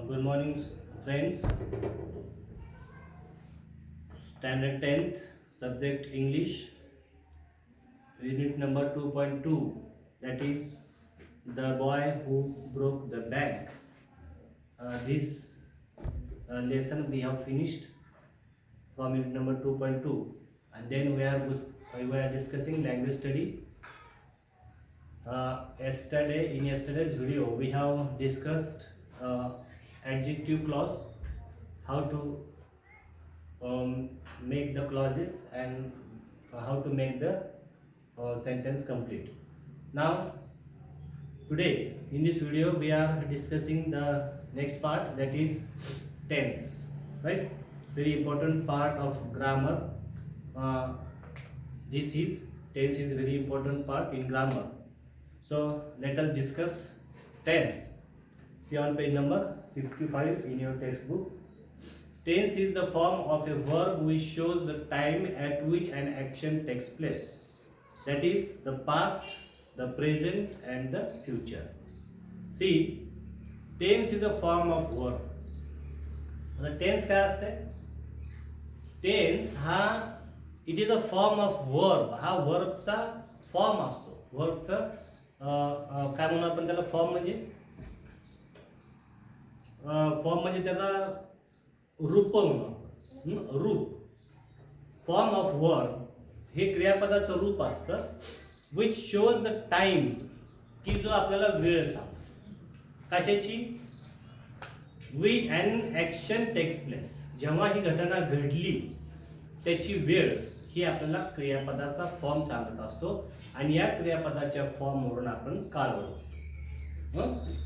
Good morning, friends. Standard 10th, subject English, unit number 2.2, that is the boy who broke the bank. This lesson we have finished from unit number 2.2, and then we are discussing language study. In yesterday's video, we have discussed adjective clause, how to make the clauses and how to make the sentence complete. Now today in this video we are discussing the next part, that is tense, right? Very important part of grammar. uh, this is tense is very important part in grammar. So let us discuss tense. See on page number 55 in your textbook. Tense is the form of a verb which shows the time at which an action takes place. That is the past, the present and the future. See, tense is a form of verb. आता tense काय असते? Tense हा it is a form of verb. हा वर्बचा form असतो. वर्बचा काय म्हणू आपण त्याला? फॉर्म म्हणजे त्याला रूप म्हणू. रूप, फॉर्म ऑफ वर्ब हे क्रियापदाचं रूप असतं विच शोज द टाइम, की जो आपल्याला वेळ सांगतो. कशाची? We an action takes place, जेव्हा ही घटना घडली त्याची वेळ ही आपल्याला क्रियापदाचा फॉर्म सांगत असतो. आणि या क्रियापदाच्या फॉर्मवरून आपण काळ ओळखतो.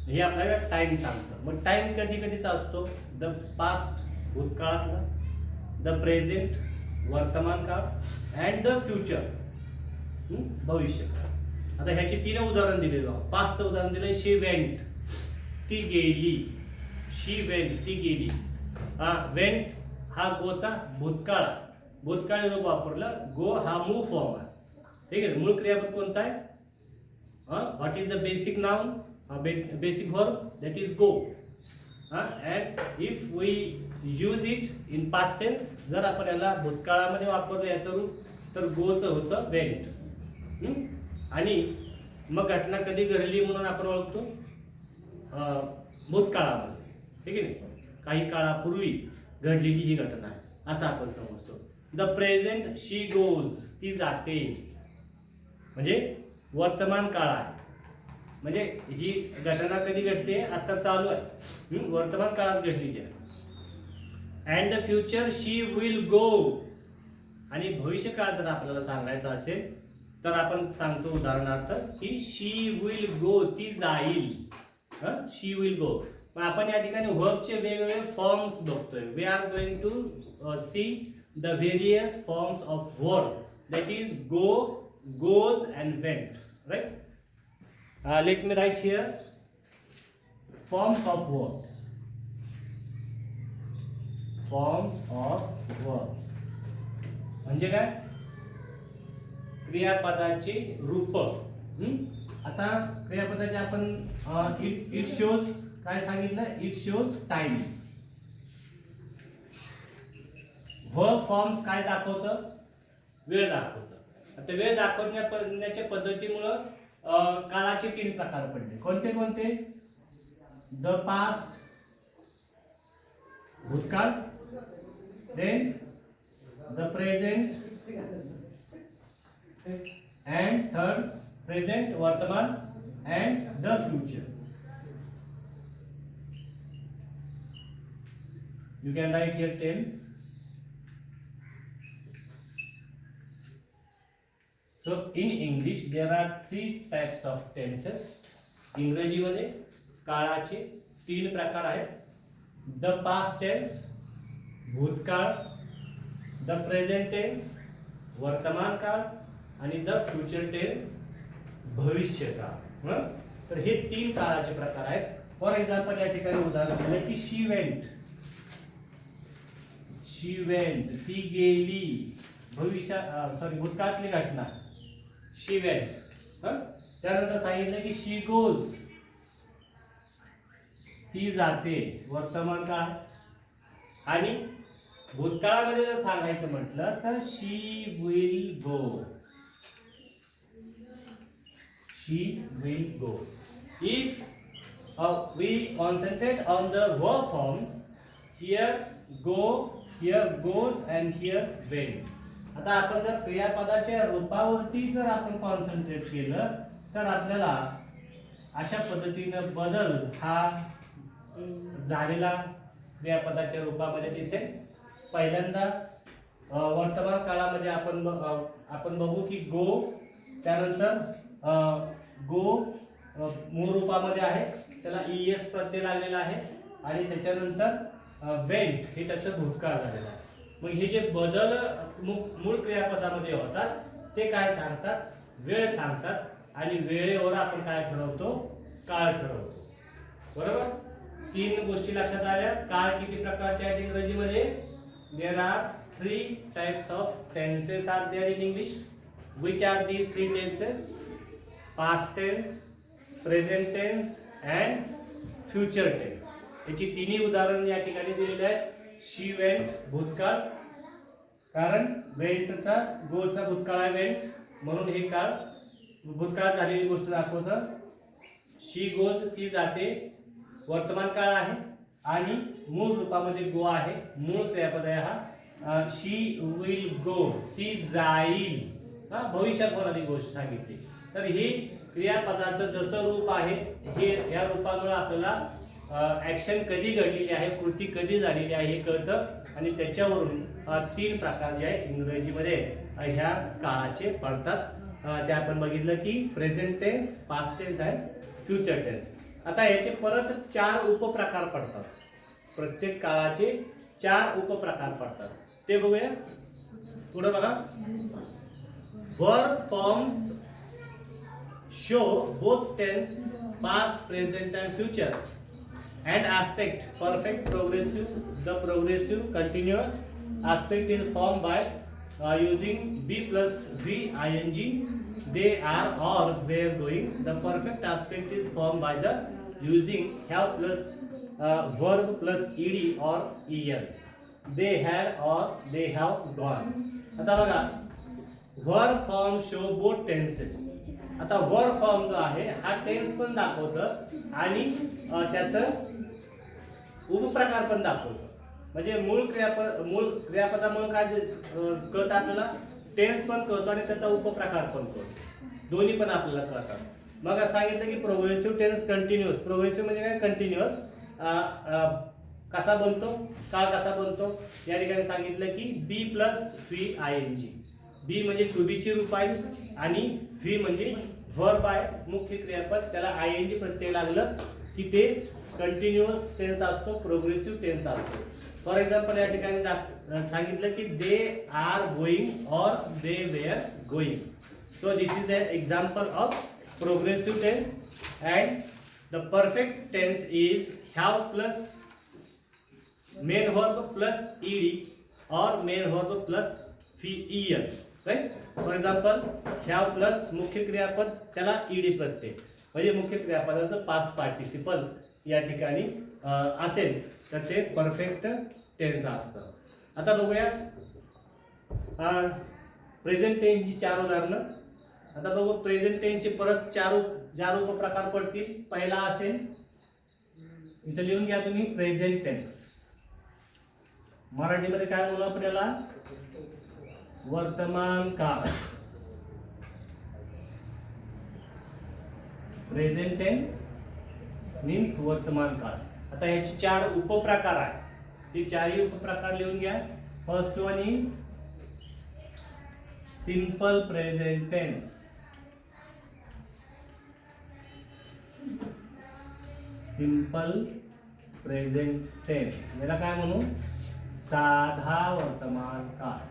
हे आपल्याला टाइम सांगतं. मग टाइम कधी कधीचा असतो? द पास्ट, भूतकाळातला, द प्रेझेंट, वर्तमान काळ, अँड द फ्युचर, भविष्यकाळ. आता ह्याची 3 उदाहरण दिले. पास्टचं उदाहरण दिलंय, शी वेंट, ती गेली. शी वेंट, ती गेली. वेंट हा गोचा भूतकाळ, भूतकाळी रूप वापरलं. गो हा मूळ फॉर्म आहे. ठीक आहे. मूळ क्रियापद कोणता आहे? What is the basic noun, basic verb? That is go. And if we use it in past tense, जर आपण याला भूतकाळामध्ये वापरलं याचं रूप, तर गोचं होतं वेंट. आणि मग घटना कधी घडली म्हणून आपण ओळखतो? भूतकाळामध्ये. ठीक आहे. काही काळापूर्वी घडलेली ही घटना आहे असं आपण समजतो. द प्रेझेंट, शी गोज, ती जाते, म्हणजे वर्तमान काळ आहे. म्हणजे ही घटना कधी घडते? आता चालू आहे, वर्तमान काळात घडलेली आहे. And the future, she will गो. आणि भविष्य काळ जर आपल्याला सांगायचं असेल तर आपण सांगतो उदाहरणार्थ की शी विल गो, ती जाईल. She will go. मग आपण या ठिकाणी वर्बचे वेगवेगळे फॉर्म्स बघतोय. We are going to see the various forms of verb, that is go, goes and went, right? Let me write here forms of verbs. Forms of verbs म्हणजे काय? क्रियापदाची रूप. आता क्रियापदाचे आपण इट शोज काय सांगितलं? It shows time. Verb forms काय दाखवतं? वेळ दाखवतं. आता वेळ दाखवण्याच्या पद्धतीमुळं काळाचे 3 प्रकार पडले. कोणते कोणते? द पास्ट, भूतकाळ, then the present, and third present, वर्तमान, and the future. You can write here tense. So in English there are 3 types of tenses. इंग्रजीमध्ये काळाचे 3 प्रकार आहेत. द पास्ट टेन्स, भूतकाळ, द प्रेझेंट टेन्स, वर्तमान काळ, आणि द फ्युचर टेन्स, भविष्यकाळ. तर हे 3 काळाचे प्रकार आहेत. फॉर एक्झाम्पल या ठिकाणी उदाहरण दिलं की शी वेंट, शी वेंट, ती गेली. भूतकाळातली घटना, शी वेंट. त्यानंतर सांगितलं की शी गोज, ती जाते, वर्तमान काळ. आणि भूतकाळामध्ये जर सांगायचं म्हटलं तर she will go. She will go. If we concentrate on the verb forms, here go, here goes and here went. आता आपण जर क्रियापदाच्या रूपावरती जर आपण कॉन्सन्ट्रेट केलं तर आपल्याला अशा पद्धतीनं बदल हा झालेला क्रियापदाच्या रूपामध्ये दिसेल. पहिल्यांदा वर्तमान काळामध्ये आपण बघू की गो, त्यानंतर गो मूळ रूपामध्ये आहे, त्याला ईएस प्रत्यय लागलेला आहे, आणि त्याच्यानंतर वेंट हे त्याचं भूतकाळ झालेलं आहे. मग हे जे बदल मूळ क्रियापदामध्ये होतात ते काय सांगतात? वेळ सांगतात. आणि वेळेवर आपण काय ठरवतो? काळ ठरवतो. बरोबर. 3 गोष्टी लक्षात आल्या. काळ किती प्रकारचे आहेत इंग्रजीमध्ये? There are 3 types of tenses are there in English. Which are these 3 tenses? Past tense, present tense and future tense. याची 3 उदाहरण या ठिकाणी दिलेली आहेत. शी वेंट भूतकाळ, कारण वेंटचा गोचा भूतकाळ आहे वेंट, म्हणून हे काळ भूतकाळात झालेली गोष्ट दाखवतं. शी गोज ती जाते, वर्तमान काळ आहे, आणि मूळ रूपामध्ये गो आहे, मूळ क्रियापद आहे हा. शी विल गो ती जाईल, भविष्यात होणारी गोष्ट सांगितली. तर ही क्रियापदाचं जसं रूप आहे हे या रूपामुळे आपल्याला ऍक्शन कधी घडलेली आहे, कृती कधी झालेली आहे हे कळतं. आणि त्याच्यावरून 3 प्रकार जे आहे इंग्रजीमध्ये ह्या काळाचे पडतात. ते आपण बघितलं की प्रेझेंट टेन्स, पास्ट टेन्स आणि फ्युचर टेन्स. आता याचे परत 4 उपप्रकार पडतात. प्रत्येक काळाचे 4 उपप्रकार पडतात. ते बघूया. पुढे बघा. Verb forms show both tense, past, present and future, and aspect perfect, progressive. The progressive continuous aspect is formed by using be plus v ing. They are or were going. The perfect aspect is formed by the using have plus verb plus ed or el. They had or they have gone. आता बघा, verb form show both tenses. आता verb form जो आहे हा tense पण दाखवतं आणि त्याचं उपप्रकार पण दाखवतं. म्हणजे मूळ क्रियापदामुळे काय कळतं आपल्याला? टेन्स पण कळतो आणि त्याचा उपप्रकार पण कळतो. दोन्ही पण आपल्याला कळतात. मग सांगितलं की प्रोग्रेसिव्ह टेन्स कंटिन्युअस. प्रोग्रेसिव्ह म्हणजे काय? कंटिन्युअस. कसा बनतो? काळ कसा बनतो? या ठिकाणी सांगितलं की be plus V I N G. Be म्हणजे टू बी ची रूप आहे आणि व्ही म्हणजे वर्ब आहे, मुख्य क्रियापद, त्याला आय एन जी प्रत्यय लागलं की ते कंटिन्युअस टेन्स असतो, प्रोग्रेसिव्ह टेन्स असतो. फॉर एक्झाम्पल या ठिकाणी सांगितलं की they are going or they were going. So this is the example of progressive tense. And the perfect tense is have plus main verb plus E D or main verb plus E L. Right. For example have plus मुख्य क्रियापद, त्याला ED प्रत्यय, म्हणजे मुख्य क्रियापदाचं past participle या ठिकाणी असेल तर ते परफेक्ट टेन्स असतं. आता बघूया प्रेझेंट टेन्सची 4 उदाहरणं. आता बघू प्रेझेंट टेन्सचे परत 4 उपप्रकार पडतील. पहिला असेल, इथं लिहून घ्या तुम्ही, प्रेझेंट टेन्स. मराठीमध्ये काय बोलू आपल्याला? वर्तमान काळ. प्रेझेंट टेन्स मीन्स वर्तमान काळ. आता याचे 4 उपप्रकार आहेत. ते 4ही उपप्रकार लिहून घ्या. First one is simple present tense. Simple present tense याला काय म्हणू? साधा वर्तमान काळ.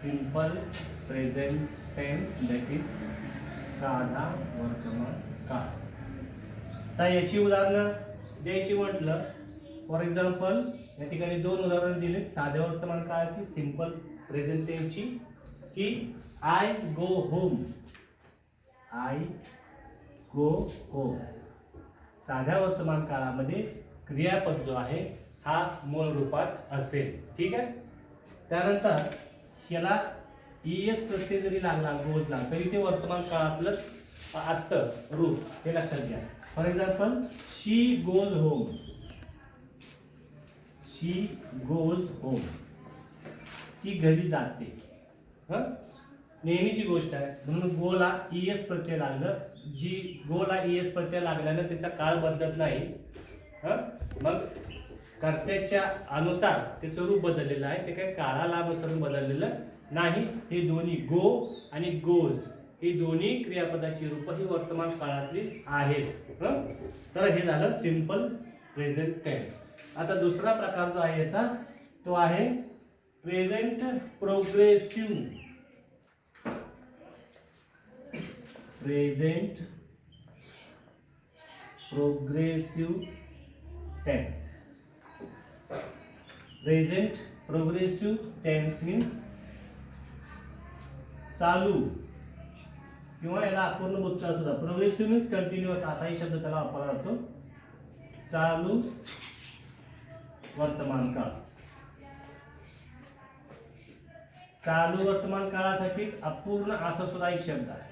Simple present tense that is साधा वर्तमान काळ. आता याची उदाहरणं द्यायची म्हटलं, फॉर एक्झाम्पल या ठिकाणी 2 उदाहरण दिले साध्या वर्तमान काळाची, सिंपल प्रेझेंट टेन्सची, की I go home. I go home. साध्या वर्तमान काळामध्ये क्रियापद जो आहे हा मूळ रूपात असेल. ठीक आहे. त्यानंतर ह्याला ईएस प्रत्यय जरी लागला गोजला तरी ते वर्तमान काळातलंच असतं रूप, हे लक्षात घ्या. For example she goes home, she goes home, ती घरी जाते. नेहमीची गोष्ट आहे. म्हणून गोला ईएस प्रत्यय लागलं, जी गोला ईएस प्रत्यय लागल्यानं त्याचा काळ बदलत नाही. मग कर्त्याच्या अनुसार त्याचं रूप बदललेलं आहे, ते काही काळाला अनुसरून बदललेलं नाही. हे दोन्ही गो आणि गोज ही दोन्ही क्रियापदाची रूप ही वर्तमान काळातलीच आहेत. तर हे झालं सिंपल प्रेझेंट टेन्स. आता दुसरा प्रकार जो आहे याचा तो आहे present progressive. Present progressive tense. Present progressive tense means चालू किंवा याला अपूर्ण भूतकाळ सुद्धा. प्रोग्रेसिव्ह मीन्स कंटिन्युअस असाही शब्द त्याला वापरला जातो. चालू वर्तमान काळ. चालू वर्तमान काळासाठीच अपूर्ण असा सुद्धा एक शब्द आहे.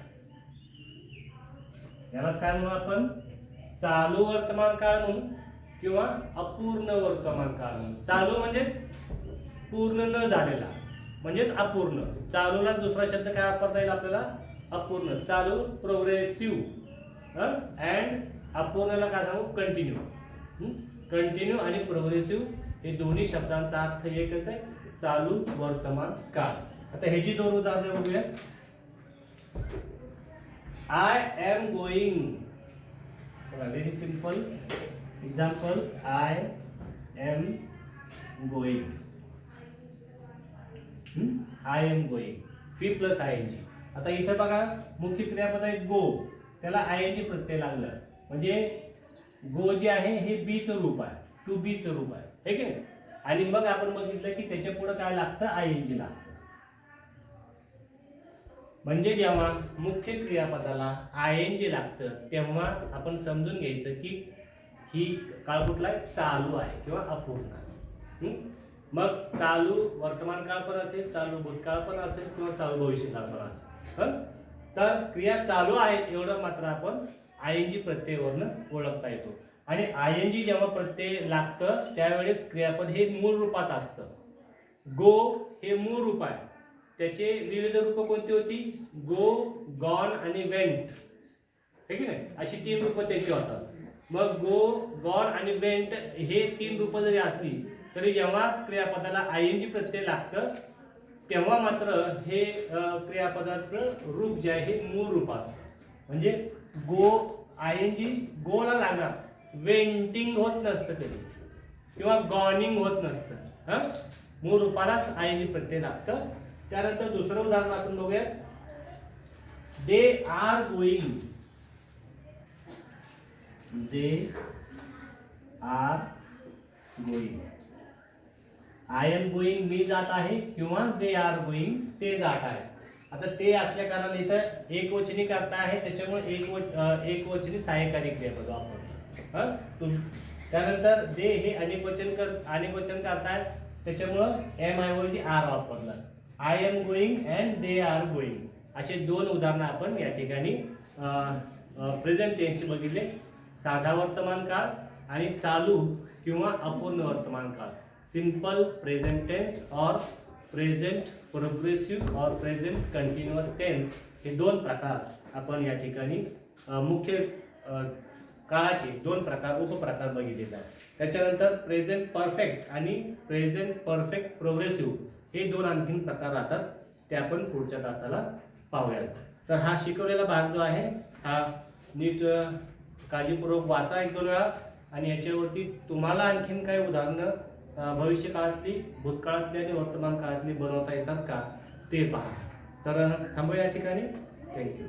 यालाच काय म्हणू आपण, चालू वर्तमान काळ म्हणून किंवा अपूर्ण वर्तमान काळ म्हणून. चालू म्हणजेच पूर्ण न झालेला म्हणजेच अपूर्ण. चालूला दुसरा शब्द काय वापरता येईल आपल्याला, अपूर्ण. चालू प्रोग्रेसिव्ह अँड अपूर्णला काय सांगू, कंटिन्यू. कंटिन्यू आणि प्रोग्रेसिव्ह हे दोन्ही शब्दांचा अर्थ एकच आहे, चालू वर्तमान काळ. आता ह्याची दोन उदाहरणे बघूया. I am going, very simple example, I am going. I am going, फी प्लस आय एन जी. आता इथे बघा मुख्य क्रियापद आहे गो, त्याला आय एन जी प्रत्यय लागलं म्हणजे गो जे आहे हे बीचं रूप आहे, टू बीचं रूप आहे, हे की नाही. आणि मग आपण बघितलं की त्याच्या पुढे काय लागतं, आय एन जी लागतं. म्हणजे जेव्हा मुख्य क्रियापदाला आय एन जी लागतं तेव्हा आपण समजून घ्यायचं की ही काळ कुठला आहे, चालू आहे किंवा अपूर्ण आहे. मग चालू वर्तमान काळ पण असेल, चालू भूतकाळ पण असेल किंवा चालू भविष्यकाळ पण असेल. तर क्रिया चालू आहे एवढं मात्र आपण आय एन जी प्रत्ययावरनं ओळखता येतो. आणि आय एन जी जेव्हा प्रत्यय लागतं त्यावेळेस क्रियापद हे मूळ रूपात असतं. गो हे मूळ रूप आहे, त्याचे विविध रूप कोणती होती, गो, गॉन आणि वेंट, हे की नाही, अशी तीन रूप त्याची होतात. मग गो, गॉन आणि वेंट हे तीन रूप जरी असली तरी जेव्हा क्रियापदाला आय एन जी प्रत्यय लागतं तेव्हा मात्र हे क्रियापदाचं रूप जे आहे हे मूळ रूप असतं. म्हणजे गो आय एन जी गोला लागणार, वेंटिंग होत नसतं कधी किंवा गॉनिंग होत नसतं. मूळ रूपालाच आय एन जी प्रत्यय लागतं. त्यानंतर दुसरं उदाहरण आपण बघूया. They are going, they are going. I am going मी जात आहे किंवा दे आर गोइंग ते जात आहे. आता ते असल्या कारणाने इथं एकवचनी करता आहे त्याच्यामुळे एकवचनी सहाय्यकारी क्रियापद वापरलं. त्यानंतर दे हे अनेकवचन करतायत त्याच्यामुळं एम ऐवजी आर वापरलं. I am going and they are going असे दोन उदाहरणं आपण या ठिकाणी प्रेझेंट टेन्सचे बघितले. साधा वर्तमान काळ आणि चालू किंवा अपूर्ण वर्तमान काळ. सिंपल प्रेझेंट टेन्स और प्रेझेंट प्रोग्रेसिव्ह और प्रेझेंट कंटिन्युअस टेन्स हे दोन प्रकार आपण या ठिकाणी मुख्य काळाचे दोन प्रकार उपप्रकार बघितले आहेत. त्याच्यानंतर प्रेझेंट परफेक्ट आणि प्रेझेंट परफेक्ट प्रोग्रेसिव्ह हे दोन आणखीन प्रकार राहतात, ते आपण पुढच्या तासाला पाहूयात. तर हा शिकवलेला भाग जो आहे हा नीट काळजीपूर्वक वाचा एक दोन वेळा आणि याच्यावरती तुम्हाला आणखीन काही उदाहरणं भविष्य काळातली, भूतकाळातली आणि वर्तमान काळातली बनवता येतात का ते पहा. तर थांबूया या ठिकाणी. थँक्यू.